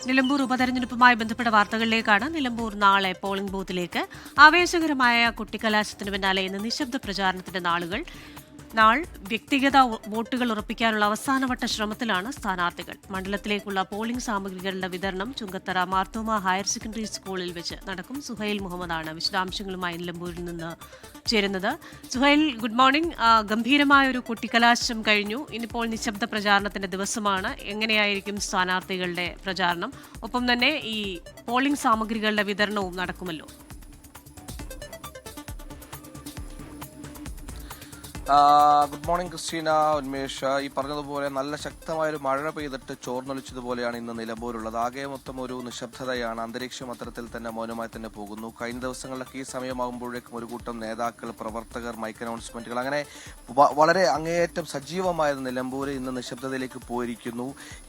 നിലമ്പൂർ ഉപതെരഞ്ഞെടുപ്പുമായി ബന്ധപ്പെട്ട വാർത്തകളിലേക്കാണ്. നിലമ്പൂർ നാളെ പോളിംഗ് ബൂത്തിലേക്ക് ആവേശകരമായ കുട്ടിക്കലാശത്തിന് പിന്നാലെ ഇന്ന് നിശബ്ദ പ്രചാരണത്തിന്റെ വ്യക്തിഗത വോട്ടുകൾ ഉറപ്പിക്കാനുള്ള അവസാനവട്ട ശ്രമത്തിലാണ് സ്ഥാനാർത്ഥികൾ. മണ്ഡലത്തിലേക്കുള്ള പോളിംഗ് സാമഗ്രികളുടെ വിതരണം ചുങ്കത്തറ മാർത്തോമ ഹയർ സെക്കൻഡറി സ്കൂളിൽ വെച്ച് നടക്കും. സുഹൈൽ മുഹമ്മദാണ് വിശദാംശങ്ങളുമായി നിലമ്പൂരിൽ നിന്ന് ചേരുന്നത്. Suhail, good morning. ഗംഭീരമായ ഒരു കുട്ടിക്കലാശം കഴിഞ്ഞു. ഇനിയിപ്പോൾ നിശബ്ദ പ്രചാരണത്തിന്റെ ദിവസമാണ്. എങ്ങനെയായിരിക്കും സ്ഥാനാർത്ഥികളുടെ പ്രചാരണം? ഒപ്പം തന്നെ ഈ പോളിംഗ് സാമഗ്രികളുടെ വിതരണവും നടക്കുമല്ലോ. Good morning Christina, Unmesh. ഈ പറഞ്ഞതുപോലെ നല്ല ശക്തമായൊരു മഴ പെയ്തിട്ട് ചോർന്നൊലിച്ചതുപോലെയാണ് ഇന്ന് നിലമ്പൂരുള്ളത്. ആകെ മൊത്തം ഒരു നിശബ്ദതയാണ്. അന്തരീക്ഷം അത്തരത്തിൽ തന്നെ മൗനമായി തന്നെ പോകുന്നു. കഴിഞ്ഞ ദിവസങ്ങളിലൊക്കെ ഈ സമയമാകുമ്പോഴേക്കും ഒരു കൂട്ടം നേതാക്കൾ, പ്രവർത്തകർ, മൈക്ക് അനൗൺസ്മെന്റുകൾ, അങ്ങനെ വളരെ അങ്ങേയറ്റം സജീവമായ നിലമ്പൂര് ഇന്ന് നിശബ്ദതയിലേക്ക് പോയിരിക്കുന്നു.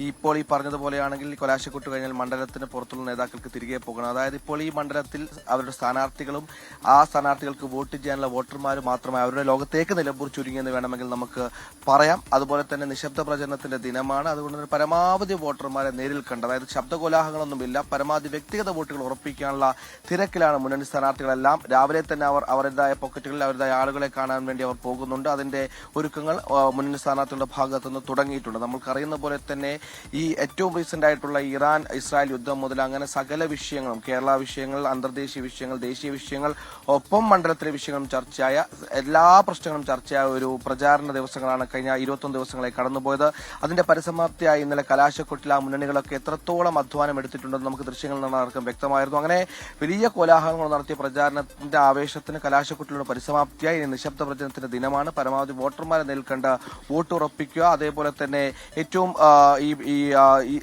ഇപ്പോൾ ഈ പറഞ്ഞതുപോലെയാണെങ്കിൽ കൊലാശക്കൊട്ട് കഴിഞ്ഞാൽ മണ്ഡലത്തിന് പുറത്തുള്ള നേതാക്കൾക്ക് തിരികെ പോകണം. അതായത് ഇപ്പോൾ ഈ മണ്ഡലത്തിൽ അവരുടെ സ്ഥാനാർത്ഥികളും ആ സ്ഥാനാർത്ഥികൾക്ക് വോട്ട് ചെയ്യാനുള്ള വോട്ടർമാർ മാത്രമായി അവരുടെ ലോകത്തേക്ക് നിലമ്പൂർ ചുരുങ്ങിയെന്ന് വേണമെങ്കിൽ നമുക്ക് പറയാം. അതുപോലെ തന്നെ നിശബ്ദ പ്രചരണത്തിന്റെ ദിനമാണ്. അതുകൊണ്ട് തന്നെ പരമാവധി വോട്ടർമാരെ നേരിൽ കണ്ട്, അതായത് ശബ്ദകോലാഹലങ്ങളൊന്നുമില്ല, പരമാവധി വ്യക്തിഗത വോട്ടുകൾ ഉറപ്പിക്കാനുള്ള തിരക്കിലാണ് മുന്നണി സ്ഥാനാർത്ഥികളെല്ലാം. രാവിലെ തന്നെ അവർ അവരുടേതായ പോക്കറ്റുകളിൽ അവരുടേതായ ആളുകളെ കാണാൻ വേണ്ടി അവർ പോകുന്നുണ്ട്. അതിന്റെ ഒരുക്കങ്ങൾ മുന്നണി സ്ഥാനാർത്ഥികളുടെ ഭാഗത്തുനിന്ന് തുടങ്ങിയിട്ടുണ്ട്. നമ്മൾക്കറിയുന്ന പോലെ തന്നെ ഈ ഏറ്റവും റീസെന്റ് ആയിട്ടുള്ള ഇറാൻ ഇസ്രായേൽ യുദ്ധം മുതൽ അങ്ങനെ സകല വിഷയങ്ങളും, കേരള വിഷയങ്ങൾ, അന്തർദേശീയ വിഷയങ്ങൾ, ദേശീയ വിഷയങ്ങൾ, ഒപ്പം മണ്ഡലത്തിലെ വിഷയങ്ങളും ചർച്ചയായ എല്ലാ പ്രശ്നങ്ങളും ചർച്ചയായ ഒരു പ്രചാരണ ദിവസങ്ങളാണ് കഴിഞ്ഞ 21 ദിവസങ്ങളായി കടന്നുപോയത്. അതിന്റെ പരിസമാപ്തിയായി ഇന്നലെ കലാശക്കൊട്ടിൽ ആ മുന്നണികളൊക്കെ എത്രത്തോളം അധ്വാനം എടുത്തിട്ടുണ്ടെന്ന് നമുക്ക് ദൃശ്യങ്ങളിൽ നിന്ന് ആർക്കും വ്യക്തമായിരുന്നു. അങ്ങനെ വലിയ കോലാഹലങ്ങൾ നടത്തിയ പ്രചാരണത്തിന്റെ ആവേശത്തിന് കലാശക്കൊട്ടിലുള്ള പരിസമാപ്തിയായി നിശബ്ദ പ്രചരണത്തിന്റെ ദിനമാണ്. പരമാവധി വോട്ടർമാരെ നേരിൽക്കണ്ട് വോട്ട് ഉറപ്പിക്കുക. അതേപോലെ തന്നെ ഏറ്റവും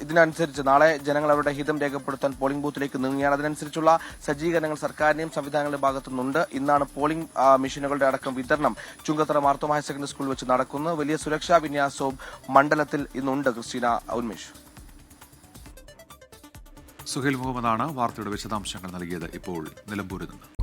ഇതിനനുസരിച്ച് നാളെ ജനങ്ങൾ അവരുടെ ഹിതം രേഖപ്പെടുത്താൻ പോളിംഗ് ബൂത്തിലേക്ക് നീങ്ങുകയാണ്. അതിനനുസരിച്ചുള്ള സജ്ജീകരണങ്ങൾ സർക്കാരിന്റെയും സംവിധാനങ്ങളുടെ ഭാഗത്തുനിന്നുണ്ട്. ഇന്നാണ് പോളിംഗ് മെഷീനുകളുടെ അടക്കം വിതരണം ചുങ്കത്തറ മാർത്തോമ ഹയർ സെക്കൻഡറി സ്കൂളിൽ വെച്ച് നടക്കുന്നു. വലിയ സുരക്ഷാ വിന്യാസവും മണ്ഡലത്തിൽ ഇന്നുണ്ട്. ക്രിസ്റ്റീന, ഉന്മേഷ്. സുഹൈൽ മുഹമ്മദാണ് വാർത്തയുടെ വിശദാംശങ്ങൾ നൽകിയത്. ഇപ്പോൾ നിലമ്പൂരിൽ നിന്ന്.